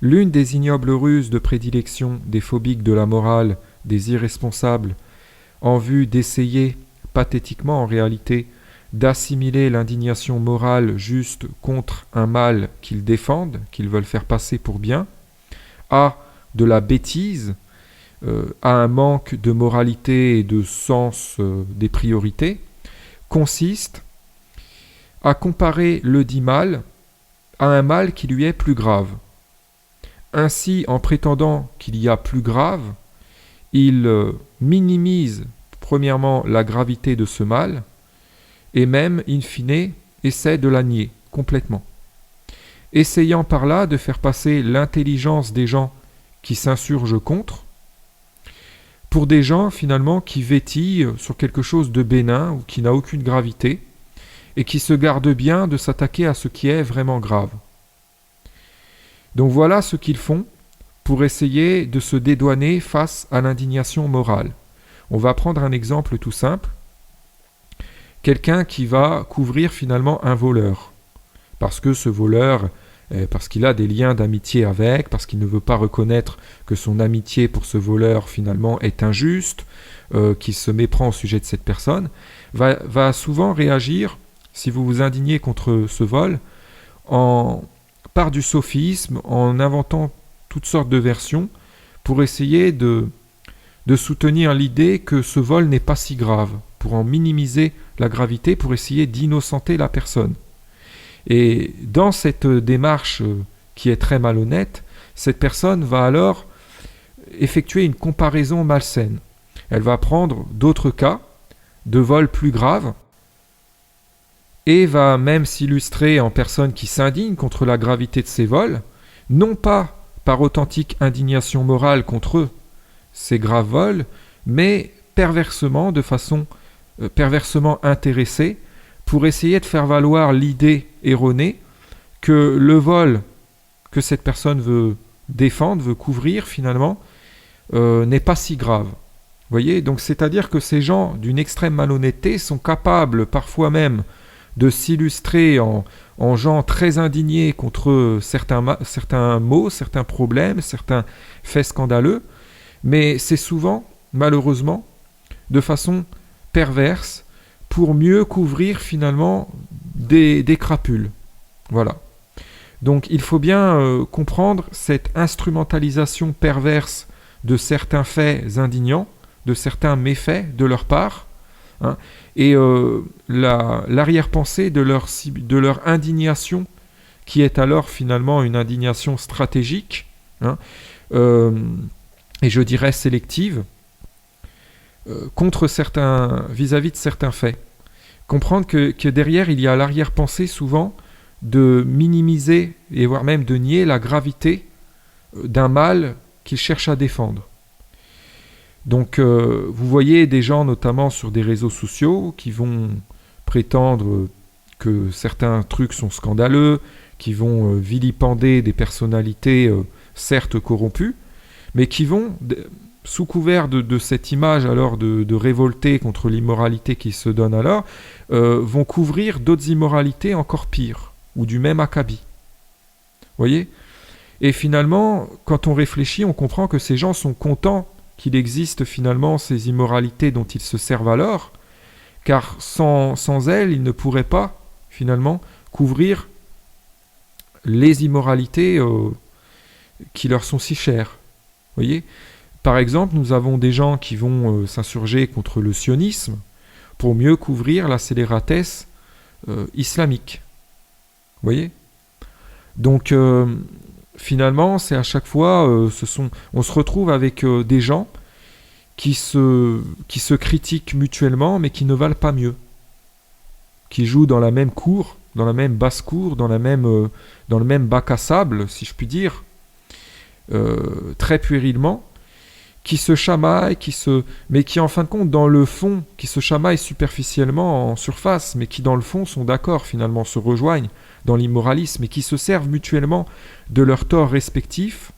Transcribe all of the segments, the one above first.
L'une des ignobles ruses de prédilection des phobiques de la morale, des irresponsables, en vue d'essayer, pathétiquement en réalité, d'assimiler l'indignation morale juste contre un mal qu'ils défendent, qu'ils veulent faire passer pour bien, à de la bêtise, à un manque de moralité et de sens des priorités, consiste à comparer le dit mal à un mal qui lui est plus grave. Ainsi, en prétendant qu'il y a plus grave, il minimise premièrement la gravité de ce mal, et même, in fine, essaie de la nier complètement, essayant par là de faire passer l'intelligence des gens qui s'insurgent contre, pour des gens finalement qui vétillent sur quelque chose de bénin ou qui n'a aucune gravité, et qui se gardent bien de s'attaquer à ce qui est vraiment grave. Donc voilà ce qu'ils font pour essayer de se dédouaner face à l'indignation morale. On va prendre un exemple tout simple. Quelqu'un qui va couvrir finalement un voleur. Parce que ce voleur, parce qu'il a des liens d'amitié avec, parce qu'il ne veut pas reconnaître que son amitié pour ce voleur finalement est injuste, qu'il se méprend au sujet de cette personne, va souvent réagir, si vous vous indignez contre ce vol, par du sophisme, en inventant toutes sortes de versions, pour essayer de soutenir l'idée que ce vol n'est pas si grave, pour en minimiser la gravité, pour essayer d'innocenter la personne. Et dans cette démarche qui est très malhonnête, cette personne va alors effectuer une comparaison malsaine. Elle va prendre d'autres cas de vols plus graves et va même s'illustrer en personne qui s'indigne contre la gravité de ces vols, non pas par authentique indignation morale contre eux, ces graves vols, mais perversement, de façon perversement intéressée, pour essayer de faire valoir l'idée erronée que le vol que cette personne veut défendre, veut couvrir finalement, n'est pas si grave. Vous voyez, donc c'est-à-dire que ces gens d'une extrême malhonnêteté sont capables parfois même de s'illustrer en gens très indignés contre certains maux, certains problèmes, certains faits scandaleux, mais c'est souvent, malheureusement, de façon perverse, pour mieux couvrir finalement des crapules. Voilà. Donc il faut bien comprendre cette instrumentalisation perverse de certains faits indignants, de certains méfaits de leur part, hein, et l'arrière-pensée de leur indignation, qui est alors finalement une indignation stratégique, hein, et je dirais sélective, vis-à-vis de certains faits. Comprendre que derrière, il y a l'arrière-pensée souvent de minimiser et voire même de nier la gravité d'un mal qu'ils cherchent à défendre. Donc vous voyez des gens notamment sur des réseaux sociaux qui vont prétendre que certains trucs sont scandaleux, qui vont vilipender des personnalités certes corrompues, mais qui vont, sous couvert de cette image alors de révolter contre l'immoralité qui se donne alors, vont couvrir d'autres immoralités encore pires, ou du même acabit. Vous voyez ? Et finalement, quand on réfléchit, on comprend que ces gens sont contents qu'il existe finalement ces immoralités dont ils se servent alors, car sans elles, ils ne pourraient pas, finalement, couvrir les immoralités qui leur sont si chères. Vous voyez ? Par exemple, nous avons des gens qui vont s'insurger contre le sionisme pour mieux couvrir la scélératesse islamique. Vous voyez ? Donc, finalement, c'est à chaque fois, on se retrouve avec des gens qui se critiquent mutuellement, mais qui ne valent pas mieux, qui jouent dans la même cour, dans la même basse-cour, dans le même bac à sable, si je puis dire, très puérilement, qui se chamaillent, mais qui en fin de compte, dans le fond, qui se chamaillent superficiellement en surface, mais qui dans le fond sont d'accord finalement, se rejoignent dans l'immoralisme et qui se servent mutuellement de leurs torts respectifs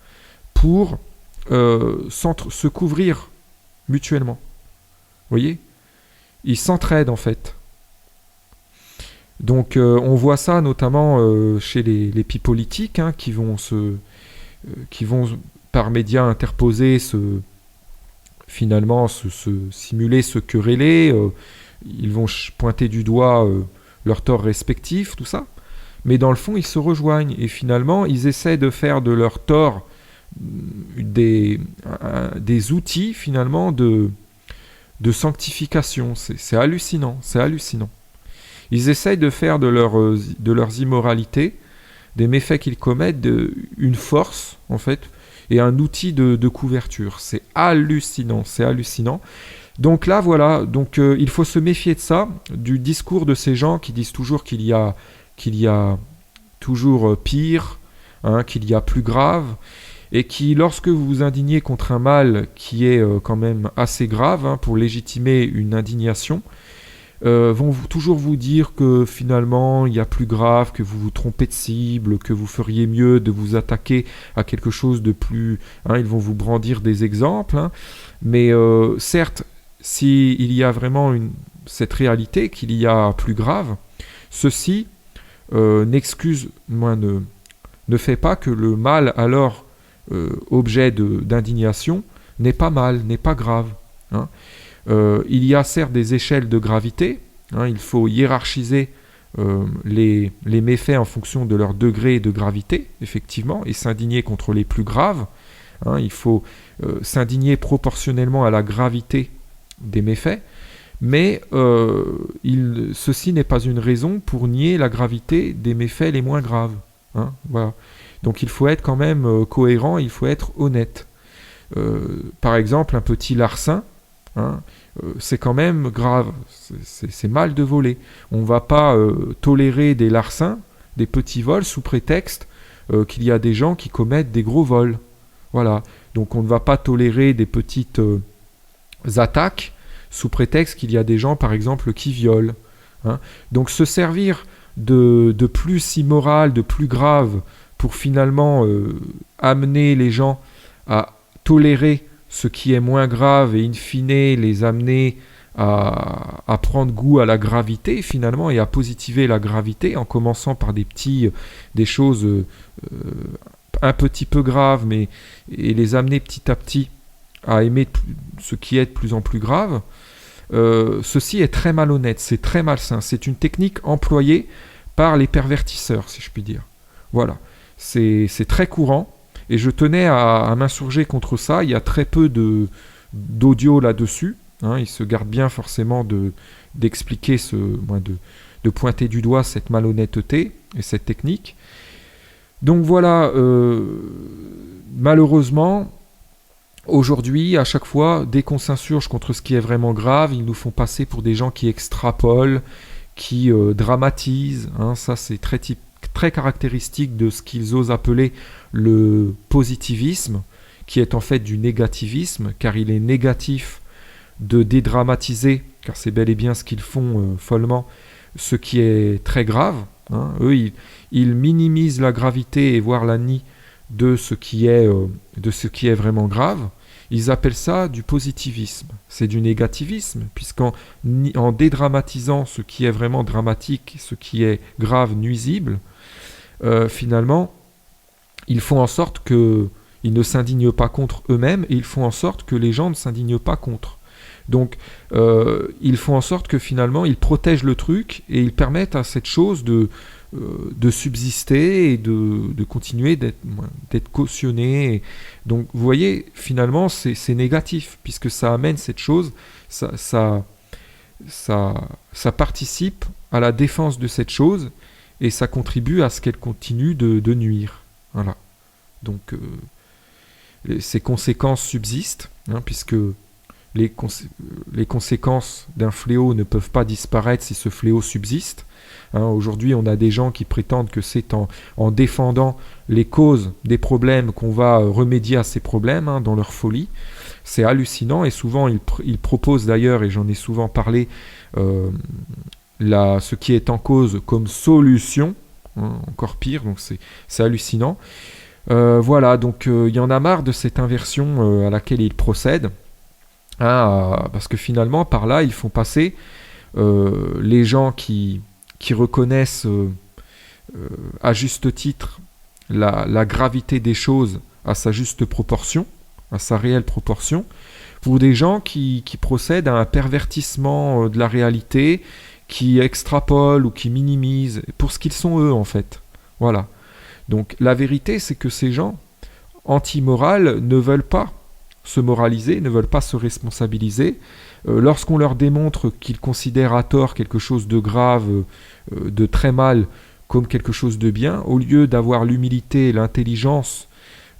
pour se couvrir mutuellement. Vous voyez ? Ils s'entraident en fait. Donc on voit ça notamment chez les politiques, hein, qui vont qui vont par médias interposés finalement se simuler, se quereller, ils vont pointer du doigt leurs torts respectifs, tout ça. Mais dans le fond, ils se rejoignent et finalement, ils essaient de faire de leurs torts des outils finalement de sanctification. C'est hallucinant, c'est hallucinant. Ils essayent de faire de leurs immoralités, des méfaits qu'ils commettent, une force en fait, et un outil de couverture. C'est hallucinant, c'est hallucinant. Donc là, voilà, donc il faut se méfier de ça, du discours de ces gens qui disent toujours qu'il y a toujours pire, hein, qu'il y a plus grave, et qui, lorsque vous vous indignez contre un mal qui est quand même assez grave, hein, pour légitimer une indignation, vont toujours vous dire que finalement il y a plus grave, que vous vous trompez de cible, que vous feriez mieux de vous attaquer à quelque chose de plus... hein, ils vont vous brandir des exemples, hein, mais certes, s'il y a vraiment cette réalité qu'il y a plus grave, ceci ne fait pas que le mal alors objet d'indignation n'est pas mal, n'est pas grave, hein. Il y a certes des échelles de gravité, hein, il faut hiérarchiser les méfaits en fonction de leur degré de gravité, effectivement, et s'indigner contre les plus graves, hein, il faut s'indigner proportionnellement à la gravité des méfaits, mais ceci n'est pas une raison pour nier la gravité des méfaits les moins graves, hein, voilà. Donc il faut être quand même cohérent, il faut être honnête. Par exemple, un petit larcin, hein, c'est quand même grave, c'est mal de voler. On ne va pas tolérer des larcins, des petits vols, sous prétexte qu'il y a des gens qui commettent des gros vols. Voilà. Donc on ne va pas tolérer des petites attaques sous prétexte qu'il y a des gens, par exemple, qui violent, hein. Donc se servir de plus immoral, de plus grave, pour finalement amener les gens à tolérer ce qui est moins grave et in fine les amener à prendre goût à la gravité finalement et à positiver la gravité en commençant par des choses un petit peu graves et les amener petit à petit à aimer ce qui est de plus en plus grave. Ceci est très malhonnête, c'est très malsain, c'est une technique employée par les pervertisseurs, si je puis dire. Voilà, c'est très courant. Et je tenais à m'insurger contre ça. Il y a très peu d'audio là-dessus, hein. Il se garde bien forcément d'expliquer, de pointer du doigt cette malhonnêteté et cette technique. Donc voilà, malheureusement, aujourd'hui, à chaque fois, dès qu'on s'insurge contre ce qui est vraiment grave, ils nous font passer pour des gens qui extrapolent, qui dramatisent, hein. Ça, c'est très caractéristique de ce qu'ils osent appeler le positivisme, qui est en fait du négativisme, car il est négatif de dédramatiser, car c'est bel et bien ce qu'ils font follement, ce qui est très grave, hein. Eux, ils minimisent la gravité et voire la nient de ce qui est vraiment grave. Ils appellent ça du positivisme. C'est du négativisme, puisqu'en dédramatisant ce qui est vraiment dramatique, ce qui est grave, nuisible, finalement, ils font en sorte qu'ils ne s'indignent pas contre eux-mêmes et ils font en sorte que les gens ne s'indignent pas contre. Donc, ils font en sorte que finalement, ils protègent le truc et ils permettent à cette chose de subsister et de continuer d'être cautionnée. Donc, vous voyez, finalement, c'est négatif puisque ça amène cette chose, ça participe à la défense de cette chose et ça contribue à ce qu'elle continue de nuire. Voilà. Donc, ces conséquences subsistent, hein, puisque les conséquences d'un fléau ne peuvent pas disparaître si ce fléau subsiste. Hein, aujourd'hui, on a des gens qui prétendent que c'est en défendant les causes des problèmes qu'on va remédier à ces problèmes, hein, dans leur folie. C'est hallucinant et souvent ils proposent d'ailleurs, et j'en ai souvent parlé, ce qui est en cause comme solution, hein, encore pire, donc c'est hallucinant. Voilà, donc il y en a marre de cette inversion à laquelle ils procèdent, hein, parce que finalement par là ils font passer les gens qui reconnaissent à juste titre la gravité des choses à sa juste proportion, à sa réelle proportion, pour des gens qui procèdent à un pervertissement de la réalité, qui extrapolent ou qui minimisent pour ce qu'ils sont eux en fait. Voilà. Donc la vérité, c'est que ces gens anti-morales ne veulent pas se moraliser, ne veulent pas se responsabiliser. Lorsqu'on leur démontre qu'ils considèrent à tort quelque chose de grave, de très mal, comme quelque chose de bien, au lieu d'avoir l'humilité et l'intelligence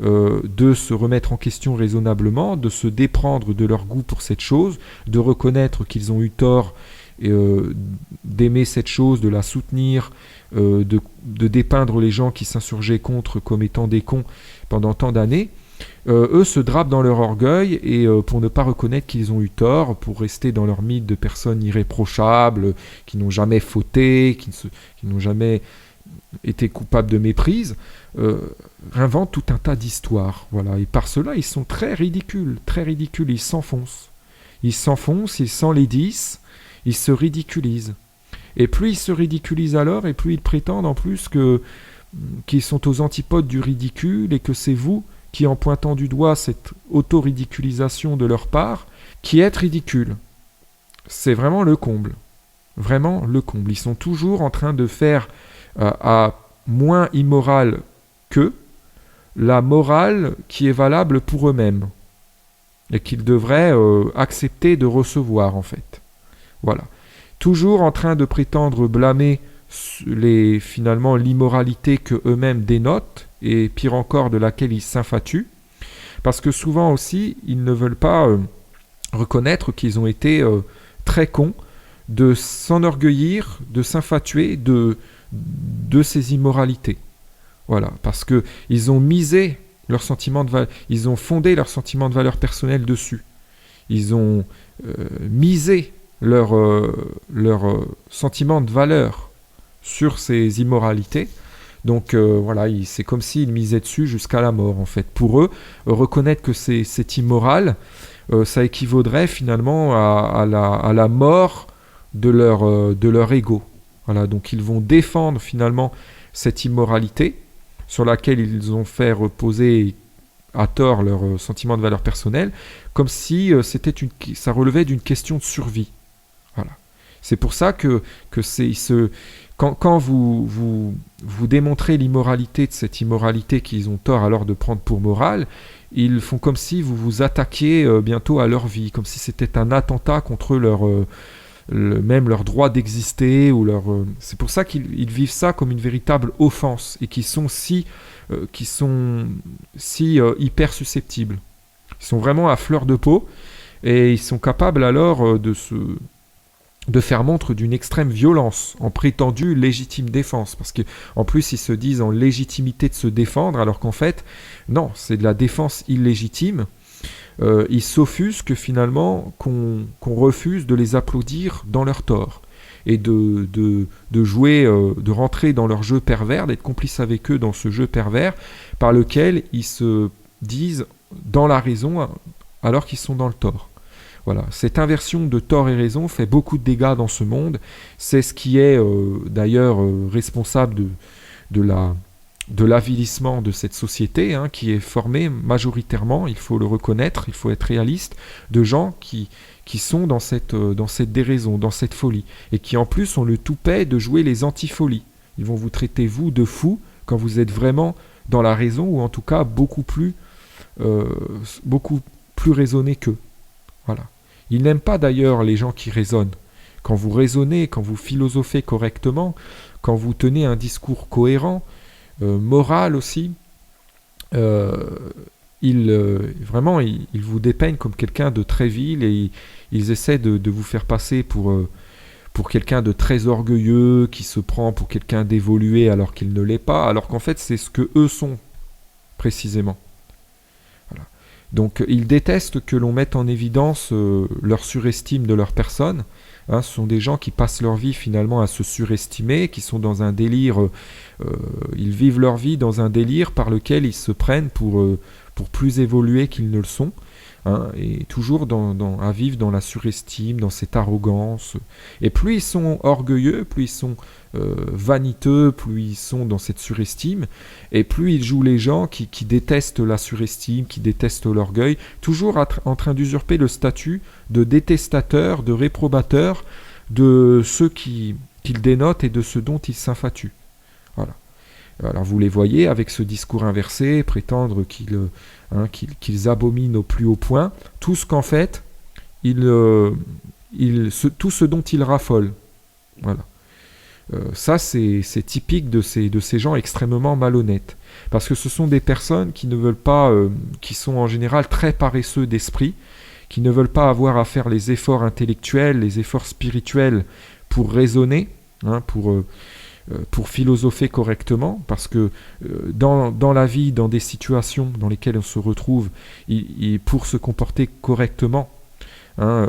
de se remettre en question raisonnablement, de se déprendre de leur goût pour cette chose, de reconnaître qu'ils ont eu tort, d'aimer cette chose, de la soutenir, de dépeindre les gens qui s'insurgeaient contre comme étant des cons pendant tant d'années, eux se drapent dans leur orgueil et pour ne pas reconnaître qu'ils ont eu tort, pour rester dans leur mythe de personnes irréprochables, qui n'ont jamais fauté, qui n'ont jamais été coupables de méprise, inventent tout un tas d'histoires. Voilà. Et par cela, ils sont très ridicules, ils s'enfoncent. Ils s'enlaidissent, ils se ridiculisent. Et plus ils se ridiculisent alors, et plus ils prétendent en plus qu'ils sont aux antipodes du ridicule, et que c'est vous qui, en pointant du doigt cette auto-ridiculisation de leur part, qui êtes ridicule. C'est vraiment le comble. Vraiment le comble. Ils sont toujours en train de faire à moins immoral qu'eux la morale qui est valable pour eux-mêmes et qu'ils devraient accepter de recevoir en fait. Voilà. Toujours en train de prétendre blâmer finalement l'immoralité que eux-mêmes dénotent et pire encore de laquelle ils s'infatuent, parce que souvent aussi ils ne veulent pas reconnaître qu'ils ont été très cons de s'enorgueillir, de s'infatuer de ces immoralités. Voilà, parce que ils ont misé leur sentiment de ils ont fondé leur sentiment de valeur personnelle dessus. Ils ont misé leur sentiment de valeur sur ces immoralités. Donc voilà, c'est comme s'ils misaient dessus jusqu'à la mort en fait. Pour eux, reconnaître que c'est immoral, ça équivaudrait finalement à la mort de leur ego. Voilà, donc ils vont défendre finalement cette immoralité sur laquelle ils ont fait reposer à tort leur sentiment de valeur personnelle, comme si ça relevait d'une question de survie. Voilà. C'est pour ça que quand vous démontrez l'immoralité de cette immoralité qu'ils ont tort alors de prendre pour morale, ils font comme si vous vous attaquiez bientôt à leur vie, comme si c'était un attentat contre même leur droit d'exister. C'est pour ça qu'ils vivent ça comme une véritable offense et qui sont si hyper susceptibles. Ils sont vraiment à fleur de peau et ils sont capables alors de faire montre d'une extrême violence en prétendue légitime défense, parce qu'en plus ils se disent en légitimité de se défendre, alors qu'en fait, non, c'est de la défense illégitime. Ils s'offusquent finalement qu'on refuse de les applaudir dans leur tort, et de jouer, de rentrer dans leur jeu pervers, d'être complice avec eux dans ce jeu pervers, par lequel ils se disent dans la raison alors qu'ils sont dans le tort. Voilà, cette inversion de tort et raison fait beaucoup de dégâts dans ce monde. C'est ce qui est d'ailleurs responsable de l'avilissement de cette société, qui est formée majoritairement, il faut le reconnaître, il faut être réaliste, de gens qui sont dans cette déraison, dans cette folie, et qui en plus ont le toupet de jouer les antifolies. Ils vont vous traiter, vous, de fou, quand vous êtes vraiment dans la raison, ou en tout cas beaucoup plus raisonné qu'eux. Voilà. Ils n'aiment pas d'ailleurs les gens qui raisonnent. Quand vous raisonnez, quand vous philosophez correctement, quand vous tenez un discours cohérent, moral aussi, vraiment ils vous dépeignent comme quelqu'un de très vil, et ils essaient de vous faire passer pour quelqu'un de très orgueilleux, qui se prend pour quelqu'un d'évolué alors qu'il ne l'est pas, alors qu'en fait c'est ce que eux sont précisément. Voilà. Donc ils détestent que l'on mette en évidence leur surestime de leur personne. Ce sont des gens qui passent leur vie finalement à se surestimer, qui sont dans un délire, ils vivent leur vie dans un délire par lequel ils se prennent pour plus évolués qu'ils ne le sont. hein, et toujours à vivre dans la surestime, dans cette arrogance. Et plus ils sont orgueilleux, plus ils sont vaniteux, plus ils sont dans cette surestime, et plus ils jouent les gens qui détestent la surestime, qui détestent l'orgueil, toujours en train d'usurper le statut de détestateur, de réprobateur de ceux qu'ils dénotent et de ceux dont ils s'infatuent. Voilà. Alors vous les voyez avec ce discours inversé, prétendre qu'ils abominent au plus haut point, tout ce qu'en fait, tout ce dont ils raffolent. Voilà. Ça, c'est typique de ces gens extrêmement malhonnêtes. Parce que ce sont des personnes qui ne veulent pas, qui sont en général très paresseux d'esprit, qui ne veulent pas avoir à faire les efforts intellectuels, les efforts spirituels pour raisonner, hein, pour philosopher correctement, parce que dans la vie, dans des situations dans lesquelles on se retrouve, pour se comporter correctement, hein,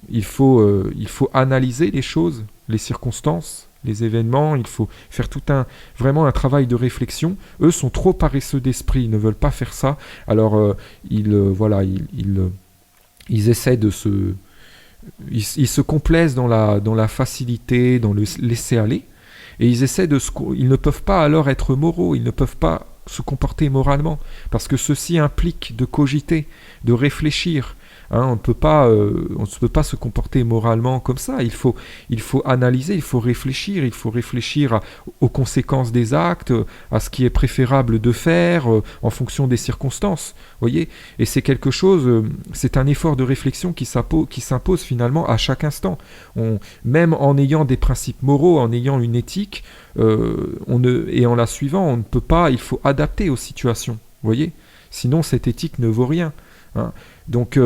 il faut analyser les choses, les circonstances, les événements, il faut faire vraiment un travail de réflexion. Eux sont trop paresseux d'esprit, ils ne veulent pas faire ça, alors ils essaient de se... Ils se complaisent dans la facilité, dans le laisser-aller, et ils ne peuvent pas alors être moraux, ils ne peuvent pas se comporter moralement, parce que ceci implique de cogiter, de réfléchir. Hein, on ne peut pas se comporter moralement comme ça. Il faut analyser, il faut réfléchir aux conséquences des actes, à ce qui est préférable de faire en fonction des circonstances. Voyez, et c'est quelque chose, c'est un effort de réflexion qui s'impose finalement à chaque instant. Même en ayant des principes moraux, en ayant une éthique, et en la suivant, on ne peut pas. Il faut adapter aux situations. Voyez, sinon cette éthique ne vaut rien. Hein. Donc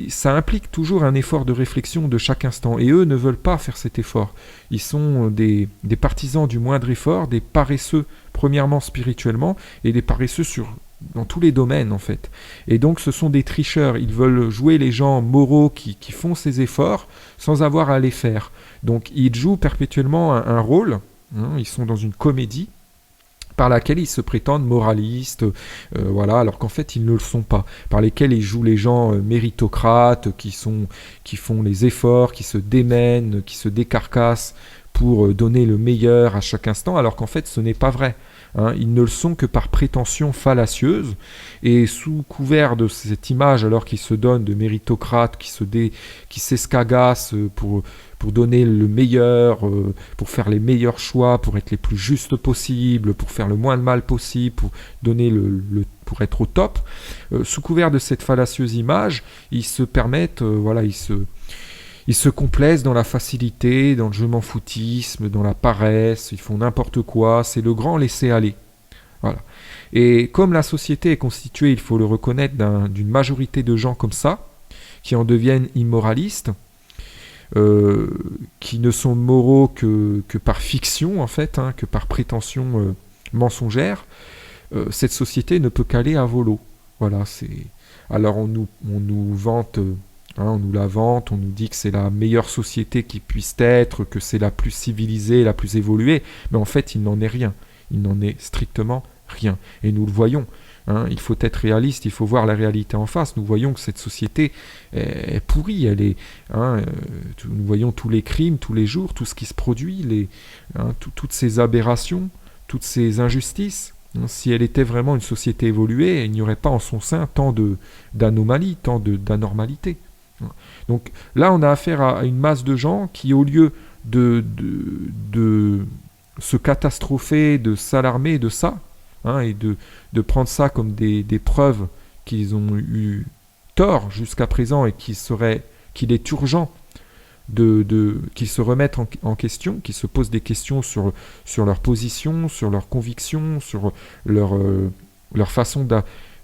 ça implique toujours un effort de réflexion de chaque instant, et eux ne veulent pas faire cet effort. Ils sont des partisans du moindre effort, des paresseux premièrement spirituellement, et des paresseux dans tous les domaines en fait. Et donc ce sont des tricheurs, ils veulent jouer les gens moraux qui font ces efforts sans avoir à les faire. Donc ils jouent perpétuellement un rôle, hein, ils sont dans une comédie par laquelle ils se prétendent moralistes, voilà, alors qu'en fait ils ne le sont pas, par lesquels ils jouent les gens méritocrates, qui font les efforts, qui se démènent, qui se décarcassent pour donner le meilleur à chaque instant, alors qu'en fait ce n'est pas vrai. Hein, ils ne le sont que par prétention fallacieuse, et sous couvert de cette image alors qu'ils se donnent de méritocrates, qui s'escagassent pour donner le meilleur, pour faire les meilleurs choix, pour être les plus justes possibles, pour faire le moins de mal possible, pour donner pour être au top, sous couvert de cette fallacieuse image, ils se permettent, ils se complaisent dans la facilité, dans le je m'en foutisme, dans la paresse, ils font n'importe quoi, c'est le grand laisser-aller. Voilà. Et comme la société est constituée, il faut le reconnaître, d'une majorité de gens comme ça, qui en deviennent immoralistes, qui ne sont moraux que par fiction, en fait, hein, que par prétention mensongère, cette société ne peut qu'aller à volo. Voilà, alors on nous vante... Hein, on nous la vante, on nous dit que c'est la meilleure société qui puisse être, que c'est la plus civilisée, la plus évoluée, mais en fait il n'en est rien, il n'en est strictement rien, et nous le voyons, hein, il faut être réaliste, il faut voir la réalité en face, nous voyons que cette société est pourrie, nous voyons tous les crimes, tous les jours, tout ce qui se produit, toutes ces aberrations, toutes ces injustices. Si elle était vraiment une société évoluée, il n'y aurait pas en son sein tant d'anomalies, tant d'anormalités. Donc là, on a affaire à une masse de gens qui, au lieu de se catastropher, de s'alarmer de ça, hein, et de prendre ça comme des preuves qu'ils ont eu tort jusqu'à présent et qu'il est urgent qu'ils se remettent en question, qu'ils se posent des questions sur leur position, sur leurs convictions, sur leur façon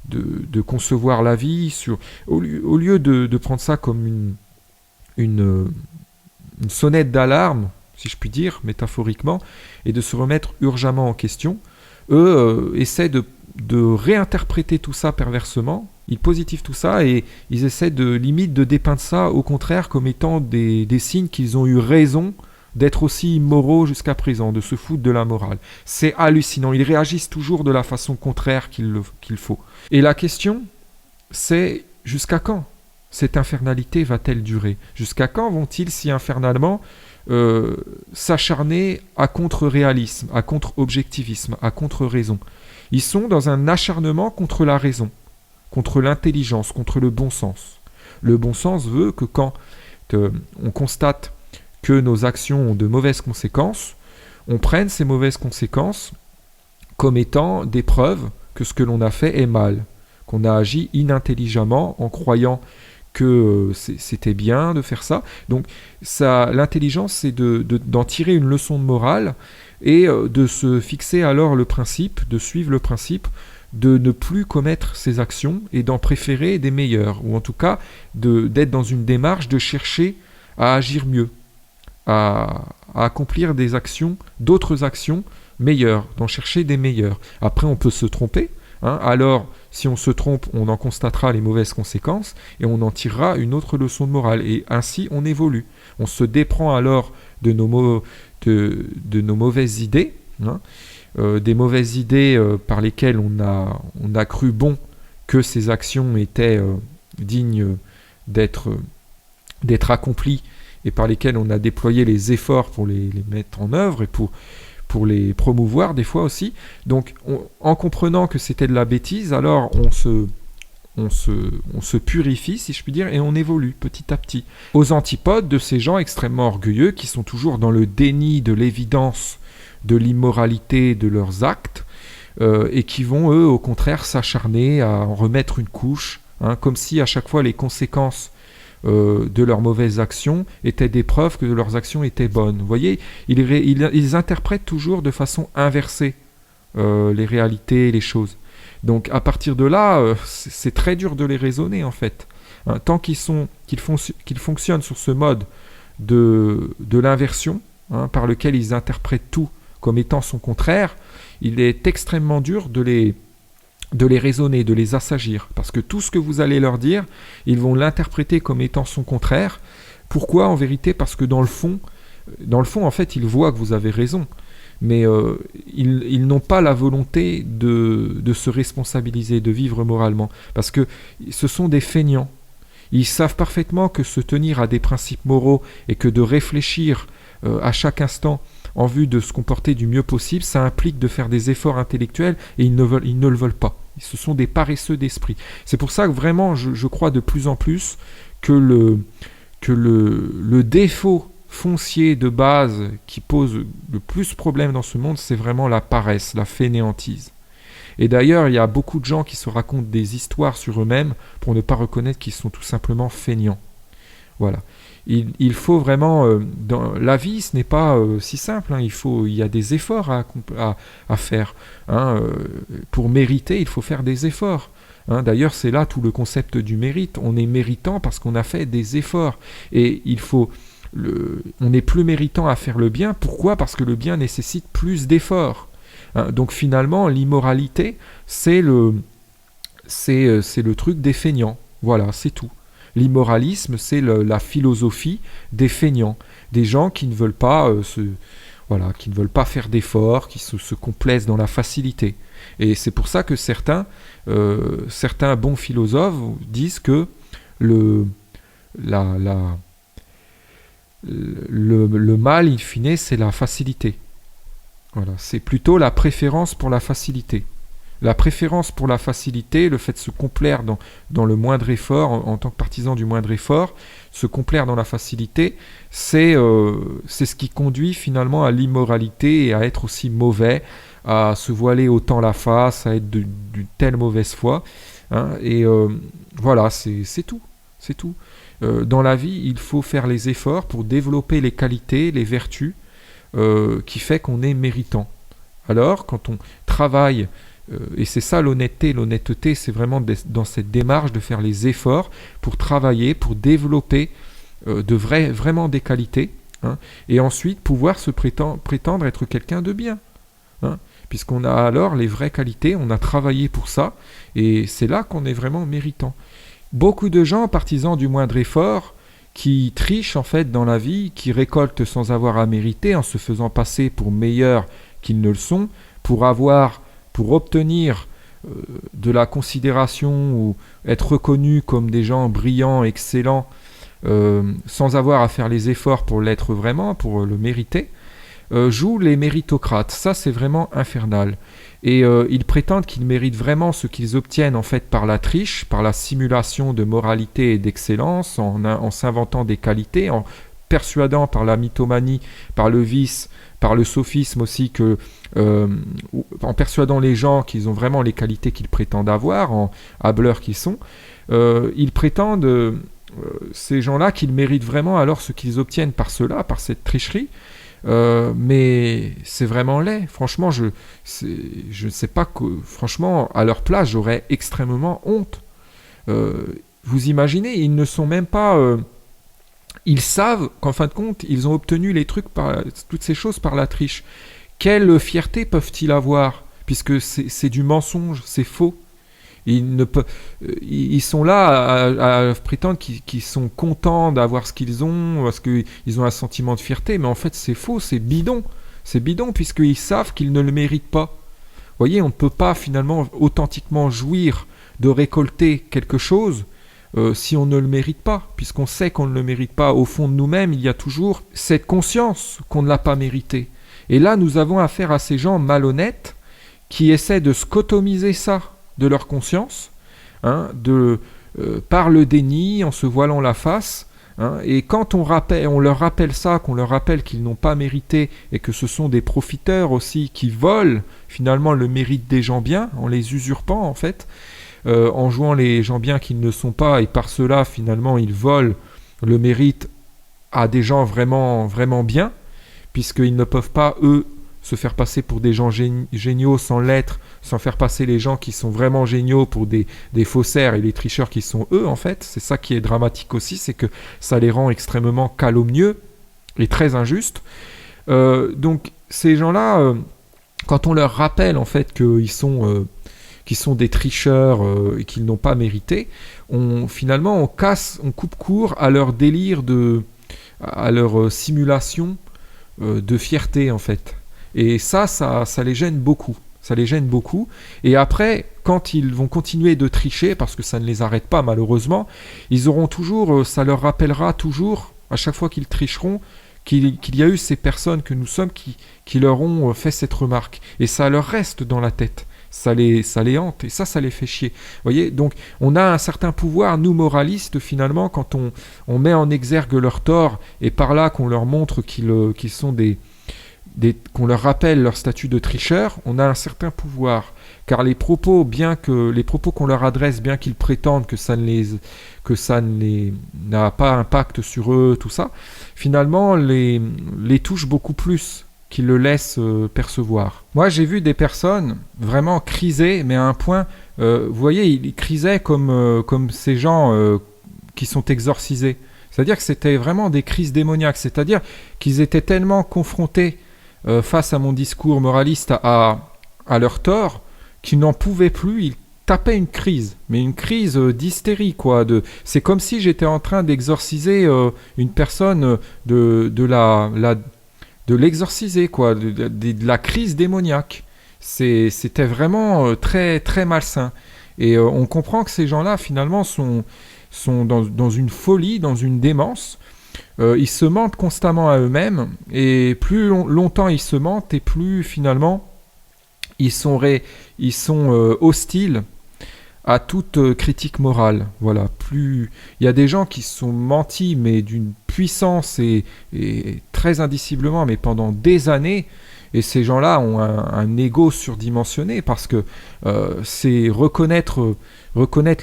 de concevoir la vie, au lieu de prendre ça comme une sonnette d'alarme, si je puis dire, métaphoriquement, et de se remettre urgemment en question, eux essaient de réinterpréter tout ça perversement, ils positivent tout ça et ils essaient limite de dépeindre ça au contraire comme étant des signes qu'ils ont eu raison d'être aussi immoraux jusqu'à présent, de se foutre de la morale. C'est hallucinant, ils réagissent toujours de la façon contraire qu'il faut. Et la question, c'est jusqu'à quand cette infernalité va-t-elle durer? Jusqu'à quand vont-ils si infernalement s'acharner à contre-réalisme, à contre-objectivisme, à contre-raison? Ils sont dans un acharnement contre la raison, contre l'intelligence, contre le bon sens. Le bon sens veut que quand on constate que nos actions ont de mauvaises conséquences, on prenne ces mauvaises conséquences comme étant des preuves que ce que l'on a fait est mal, qu'on a agi inintelligemment en croyant que c'était bien de faire ça. Donc l'intelligence, c'est d'en tirer une leçon de morale et de se fixer alors le principe, de suivre le principe de ne plus commettre ces actions et d'en préférer des meilleures, ou en tout cas d'être dans une démarche de chercher à agir mieux, à accomplir des actions, d'autres actions meilleures, d'en chercher des meilleures. Après, on peut se tromper, hein, alors si on se trompe, on en constatera les mauvaises conséquences et on en tirera une autre leçon de morale, et ainsi on évolue. On se déprend alors de nos mauvaises idées, hein, des mauvaises idées par lesquelles on a cru bon que ces actions étaient dignes d'être accomplies et par lesquelles on a déployé les efforts pour les mettre en œuvre et pour les promouvoir des fois aussi. Donc en comprenant que c'était de la bêtise, alors on se purifie, si je puis dire, et on évolue petit à petit. Aux antipodes de ces gens extrêmement orgueilleux qui sont toujours dans le déni de l'évidence de l'immoralité de leurs actes et qui vont, eux, au contraire, s'acharner à en remettre une couche, hein, comme si à chaque fois les conséquences de leurs mauvaises actions étaient des preuves que leurs actions étaient bonnes. Vous voyez, ils interprètent toujours de façon inversée les réalités, les choses. Donc à partir de là, c'est très dur de les raisonner en fait. Hein, tant qu'ils fonctionnent sur ce mode de l'inversion, hein, par lequel ils interprètent tout comme étant son contraire, il est extrêmement dur de les raisonner, de les assagir. Parce que tout ce que vous allez leur dire, ils vont l'interpréter comme étant son contraire. Pourquoi en vérité? Parce que dans le fond, en fait, ils voient que vous avez raison. Mais ils n'ont pas la volonté de se responsabiliser, de vivre moralement. Parce que ce sont des feignants. Ils savent parfaitement que se tenir à des principes moraux et que de réfléchir à chaque instant en vue de se comporter du mieux possible, ça implique de faire des efforts intellectuels et ils ne le veulent pas. Ce sont des paresseux d'esprit. C'est pour ça que vraiment, je crois de plus en plus que le défaut foncier de base qui pose le plus problème dans ce monde, c'est vraiment la paresse, la fainéantise. Et d'ailleurs, il y a beaucoup de gens qui se racontent des histoires sur eux-mêmes pour ne pas reconnaître qu'ils sont tout simplement feignants. Voilà. Il faut vraiment... dans la vie, ce n'est pas si simple. Hein. Il y a des efforts à faire. Hein. Pour mériter, il faut faire des efforts. Hein. D'ailleurs, c'est là tout le concept du mérite. On est méritant parce qu'on a fait des efforts. Et on n'est plus méritant à faire le bien. Pourquoi? Parce que le bien nécessite plus d'efforts. Hein. Donc finalement, l'immoralité, c'est le truc des feignants. Voilà, c'est tout. L'immoralisme, c'est la philosophie des feignants, des gens qui ne veulent pas qui ne veulent pas faire d'efforts, qui se complaisent dans la facilité. Et c'est pour ça que certains bons philosophes disent que le mal, in fine, c'est la facilité. Voilà, c'est plutôt la préférence pour la facilité. La préférence pour la facilité, le fait de se complaire dans le moindre effort, en tant que partisan du moindre effort, se complaire dans la facilité, c'est ce qui conduit finalement à l'immoralité et à être aussi mauvais, à se voiler autant la face, à être d'une telle mauvaise foi. Hein, et voilà, c'est tout. C'est tout. Dans la vie, il faut faire les efforts pour développer les qualités, les vertus, qui fait qu'on est méritant. Alors, quand on travaille... et c'est ça l'honnêteté. L'honnêteté, c'est vraiment dans cette démarche de faire les efforts pour travailler, pour développer vraiment des qualités, hein, et ensuite pouvoir se prétendre être quelqu'un de bien. Hein, puisqu'on a alors les vraies qualités, on a travaillé pour ça, et c'est là qu'on est vraiment méritant. Beaucoup de gens, partisans du moindre effort, qui trichent en fait dans la vie, qui récoltent sans avoir à mériter, en se faisant passer pour meilleurs qu'ils ne le sont, pour obtenir de la considération ou être reconnus comme des gens brillants, excellents, sans avoir à faire les efforts pour l'être vraiment, pour le mériter, jouent les méritocrates. Ça, c'est vraiment infernal. Et ils prétendent qu'ils méritent vraiment ce qu'ils obtiennent en fait par la triche, par la simulation de moralité et d'excellence, en s'inventant des qualités, en persuadant par la mythomanie, par le vice, par le sophisme aussi, en persuadant les gens qu'ils ont vraiment les qualités qu'ils prétendent avoir, en hâbleurs qu'ils sont, ils prétendent, ces gens-là, qu'ils méritent vraiment alors ce qu'ils obtiennent par cela, par cette tricherie. Mais c'est vraiment laid. Franchement, je ne sais pas que. Franchement, à leur place, j'aurais extrêmement honte. Vous imaginez, ils ne sont même pas. Ils savent qu'en fin de compte, ils ont obtenu toutes ces choses par la triche. Quelle fierté peuvent-ils avoir? Puisque c'est du mensonge, c'est faux. Ils sont là à prétendre qu'ils sont contents d'avoir ce qu'ils ont, parce qu'ils ont un sentiment de fierté, mais en fait c'est faux, c'est bidon. C'est bidon puisqu'ils savent qu'ils ne le méritent pas. Vous voyez, on ne peut pas finalement authentiquement jouir de récolter quelque chose si on ne le mérite pas, puisqu'on sait qu'on ne le mérite pas. Au fond de nous-mêmes, il y a toujours cette conscience qu'on ne l'a pas mérité. Et là, nous avons affaire à ces gens malhonnêtes qui essaient de scotomiser ça de leur conscience, par le déni, en se voilant la face. Et quand on leur rappelle ça, qu'on leur rappelle qu'ils n'ont pas mérité et que ce sont des profiteurs aussi qui volent finalement le mérite des gens bien, en les usurpant en fait, en jouant les gens bien qu'ils ne sont pas, et par cela finalement ils volent le mérite à des gens vraiment, vraiment bien, puisqu'ils ne peuvent pas eux se faire passer pour des gens géniaux sans l'être, sans faire passer les gens qui sont vraiment géniaux pour des faussaires et les tricheurs qui sont eux en fait. C'est ça qui est dramatique aussi, c'est que ça les rend extrêmement calomnieux et très injustes. Donc ces gens-là, quand on leur rappelle en fait qu'ils sont des tricheurs et qu'ils n'ont pas mérité, on coupe court à leur délire à leur simulation de fierté en fait. Et ça les gêne beaucoup. Ça les gêne beaucoup. Et après, quand ils vont continuer de tricher, parce que ça ne les arrête pas malheureusement, ils auront toujours, ça leur rappellera toujours, à chaque fois qu'ils tricheront, qu'il y a eu ces personnes que nous sommes qui leur ont fait cette remarque. Et ça leur reste dans la tête. Ça les hante. Et ça les fait chier. Vous voyez, donc on a un certain pouvoir, nous moralistes, finalement, quand on met en exergue leurs torts, et par là qu'on leur montre qu'ils sont qu'on leur rappelle leur statut de tricheur, on a un certain pouvoir. Car les propos qu'on leur adresse, bien qu'ils prétendent que ça n'a pas impact sur eux, tout ça, finalement les touche beaucoup plus qu'ils le laissent percevoir. Moi, j'ai vu des personnes vraiment criser, mais à un point, vous voyez, ils crisaient comme ces gens qui sont exorcisés. C'est-à-dire que c'était vraiment des crises démoniaques. C'est-à-dire qu'ils étaient tellement confrontés face à mon discours moraliste à leur tort, qu'ils n'en pouvaient plus, ils tapaient une crise, mais une crise d'hystérie, quoi. C'est comme si j'étais en train d'exorciser une personne de l'exorciser, quoi, de la crise démoniaque. C'était vraiment très, très malsain. Et on comprend que ces gens-là, finalement, sont dans une folie, dans une démence. Ils se mentent constamment à eux-mêmes, et plus longtemps ils se mentent, et plus finalement ils sont hostiles à toute critique morale. Voilà. Plus il y a des gens qui se sont mentis, mais d'une puissance et très indiciblement, mais pendant des années. Et ces gens-là ont un ego surdimensionné, parce que c'est reconnaître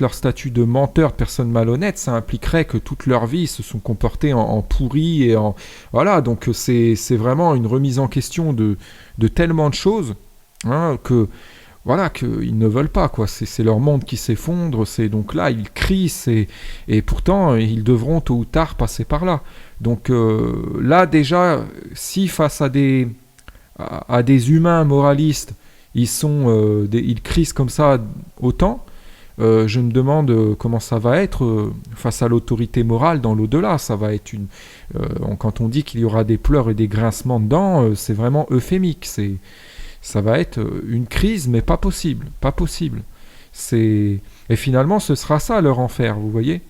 leur statut de menteur, de personne malhonnête, ça impliquerait que toute leur vie ils se sont comportés en pourris et en voilà. Donc c'est vraiment une remise en question de tellement de choses, que voilà, qu'ils ne veulent pas, quoi. C'est leur monde qui s'effondre. C'est donc là ils crient, et pourtant ils devront tôt ou tard passer par là. Donc là déjà, si face à des humains moralistes, ils crient comme ça autant, je me demande comment ça va être face à l'autorité morale dans l'au-delà. Ça va être quand on dit qu'il y aura des pleurs et des grincements de dents, c'est vraiment euphémique. Ça va être une crise, mais pas possible, pas possible. Et finalement, ce sera ça leur enfer, vous voyez.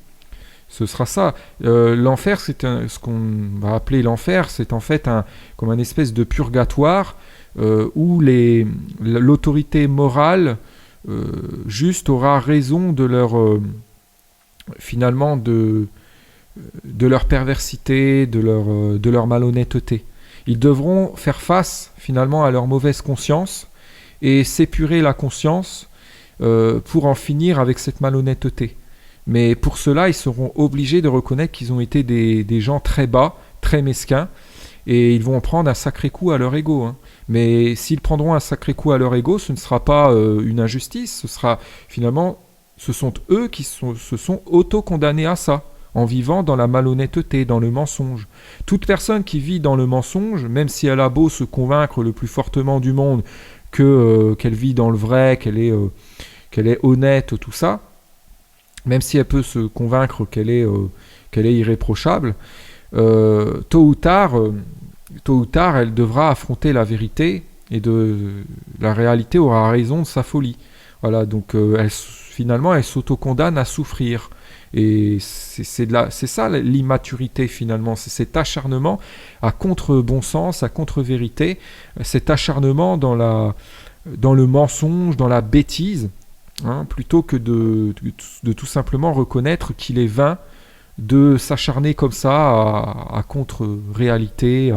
Ce sera ça. L'enfer, ce qu'on va appeler l'enfer, c'est en fait comme un espèce de purgatoire où l'autorité morale juste aura raison de finalement de leur perversité, de leur malhonnêteté. Ils devront faire face finalement à leur mauvaise conscience et s'épurer la conscience pour en finir avec cette malhonnêteté. Mais pour cela, ils seront obligés de reconnaître qu'ils ont été des gens très bas, très mesquins, et ils vont en prendre un sacré coup à leur ego. Hein. Mais s'ils prendront un sacré coup à leur ego, ce ne sera pas une injustice, ce sera finalement, ce sont eux qui se sont auto-condamnés à ça, en vivant dans la malhonnêteté, dans le mensonge. Toute personne qui vit dans le mensonge, même si elle a beau se convaincre le plus fortement du monde qu'elle vit dans le vrai, qu'elle est honnête, tout ça, même si elle peut se convaincre qu'elle est irréprochable, tôt ou tard, elle devra affronter la vérité et la réalité aura raison de sa folie. Voilà, donc finalement, elle s'auto-condamne à souffrir. Et c'est ça l'immaturité finalement, c'est cet acharnement à contre-bon sens, à contre-vérité, cet acharnement dans le mensonge, dans la bêtise, hein, plutôt que de tout simplement reconnaître qu'il est vain de s'acharner comme ça à contre-réalité.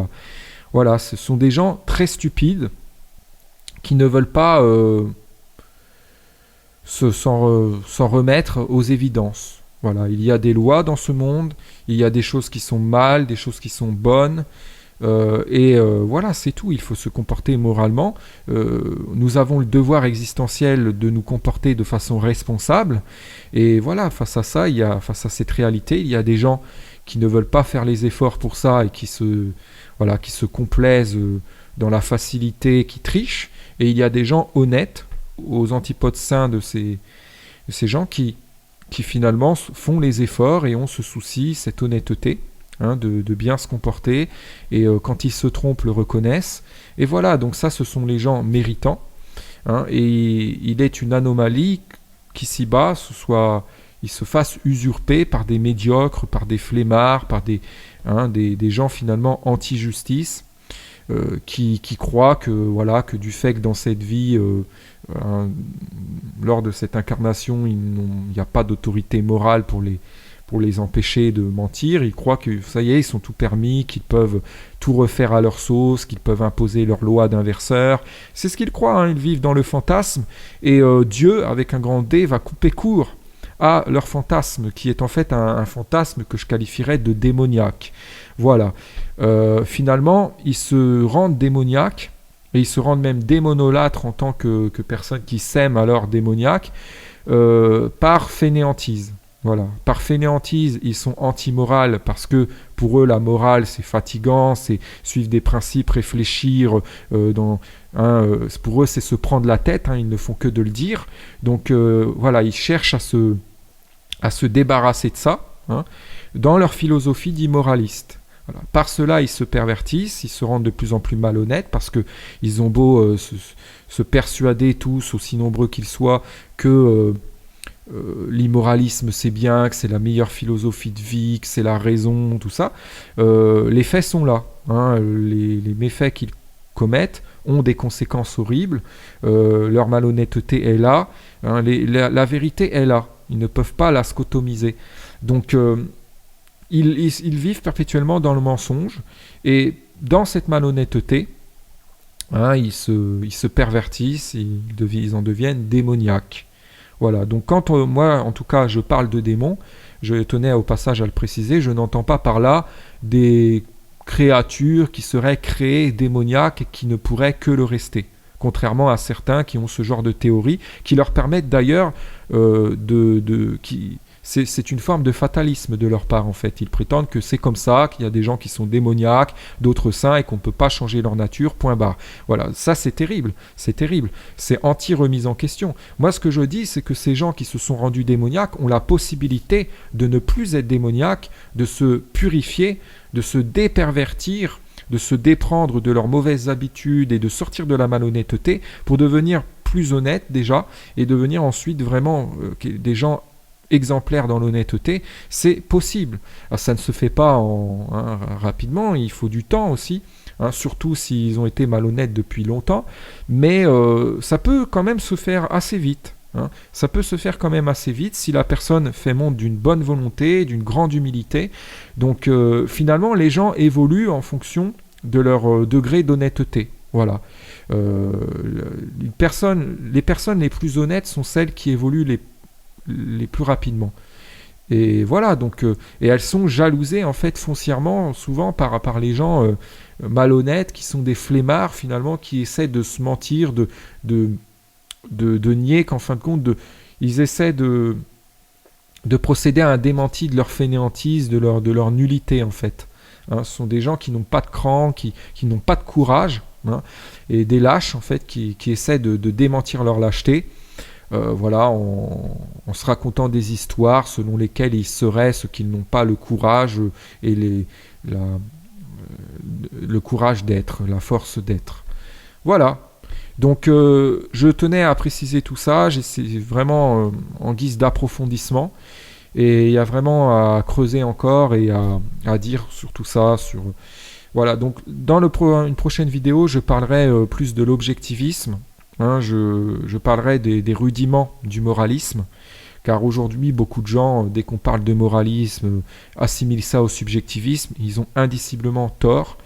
Voilà, ce sont des gens très stupides qui ne veulent pas s'en remettre aux évidences. Voilà, il y a des lois dans ce monde, il y a des choses qui sont mal, des choses qui sont bonnes, voilà, c'est tout, il faut se comporter moralement. Nous avons le devoir existentiel de nous comporter de façon responsable, et voilà, face à ça, face à cette réalité, il y a des gens qui ne veulent pas faire les efforts pour ça, et qui se complaisent dans la facilité, qui trichent, et il y a des gens honnêtes, aux antipodes saints de ces gens qui finalement font les efforts et ont ce souci, cette honnêteté, hein, de bien se comporter, et quand ils se trompent, le reconnaissent. Et voilà, donc ça, ce sont les gens méritants, hein, et il est une anomalie qu'ici-bas, ils se fassent usurper par des médiocres, par des flemmards, par des gens finalement anti-justice, qui croient que du fait que dans cette vie, lors de cette incarnation, il n'y a pas d'autorité morale pour les empêcher de mentir. Ils croient que ça y est, ils sont tout permis, qu'ils peuvent tout refaire à leur sauce, qu'ils peuvent imposer leur loi d'inverseur. C'est ce qu'ils croient, hein, ils vivent dans le fantasme, et Dieu, avec un grand D, va couper court à leur fantasme, qui est en fait un fantasme que je qualifierais de démoniaque. Voilà. Finalement, ils se rendent démoniaques, et ils se rendent même démonolâtres en tant que personnes qui s'aiment alors démoniaques, par fainéantise. Voilà. Par fainéantise, ils sont anti-morales parce que pour eux, la morale, c'est fatigant, c'est suivre des principes, réfléchir. Pour eux, c'est se prendre la tête, hein, ils ne font que de le dire. Donc voilà, ils cherchent à se débarrasser de ça, hein, dans leur philosophie d'immoraliste. Voilà. Par cela, ils se pervertissent, ils se rendent de plus en plus malhonnêtes parce qu'ils ont beau se persuader tous, aussi nombreux qu'ils soient, que l'immoralisme c'est bien, que c'est la meilleure philosophie de vie, que c'est la raison, tout ça. Les faits sont là, hein, les méfaits qu'ils commettent ont des conséquences horribles, leur malhonnêteté est là, hein, la vérité est là, ils ne peuvent pas la scotomiser. Donc ils vivent perpétuellement dans le mensonge, et dans cette malhonnêteté, hein, ils se pervertissent, ils en deviennent démoniaques. Voilà, donc quand moi, en tout cas, je parle de démons, je tenais au passage à le préciser, je n'entends pas par là des créatures qui seraient créées démoniaques et qui ne pourraient que le rester. Contrairement à certains qui ont ce genre de théorie, qui leur permettent d'ailleurs c'est une forme de fatalisme de leur part en fait. Ils prétendent que c'est comme ça, qu'il y a des gens qui sont démoniaques, d'autres saints, et qu'on ne peut pas changer leur nature, point barre. Voilà, ça c'est terrible, c'est anti-remise en question. Moi ce que je dis, c'est que ces gens qui se sont rendus démoniaques ont la possibilité de ne plus être démoniaques, de se purifier, de se dépervertir, de se déprendre de leurs mauvaises habitudes et de sortir de la malhonnêteté pour devenir plus honnêtes déjà et devenir ensuite vraiment des gens exemplaires dans l'honnêteté, c'est possible. Alors, ça ne se fait pas rapidement, il faut du temps aussi, surtout s'ils ont été malhonnêtes depuis longtemps, mais ça peut quand même se faire assez vite. Ça peut se faire quand même assez vite si la personne fait montre d'une bonne volonté, d'une grande humilité. Donc finalement, les gens évoluent en fonction de leur degré d'honnêteté. Voilà. Les personnes les plus honnêtes sont celles qui évoluent les plus rapidement. Et voilà, donc, et elles sont jalousées en fait foncièrement, souvent par les gens malhonnêtes, qui sont des flemmards finalement, qui essaient de se mentir, de nier qu'en fin de compte, ils essaient de procéder à un démenti de leur fainéantise, de leur nullité en fait. Ce sont des gens qui n'ont pas de cran, qui n'ont pas de courage, et des lâches en fait qui essaient de démentir leur lâcheté. Voilà, en se racontant des histoires selon lesquelles ils seraient ce qu'ils n'ont pas le courage et le courage d'être, la force d'être. Voilà. Donc je tenais à préciser tout ça, c'est vraiment en guise d'approfondissement, et il y a vraiment à creuser encore et à dire sur tout ça. Voilà, donc dans une prochaine vidéo, je parlerai plus de l'objectivisme, je parlerai des rudiments du moralisme, car aujourd'hui, beaucoup de gens, dès qu'on parle de moralisme, assimilent ça au subjectivisme. Ils ont indiciblement tort,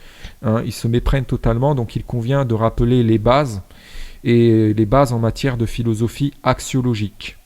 ils se méprennent totalement, donc il convient de rappeler les bases, et les bases en matière de philosophie axiologique.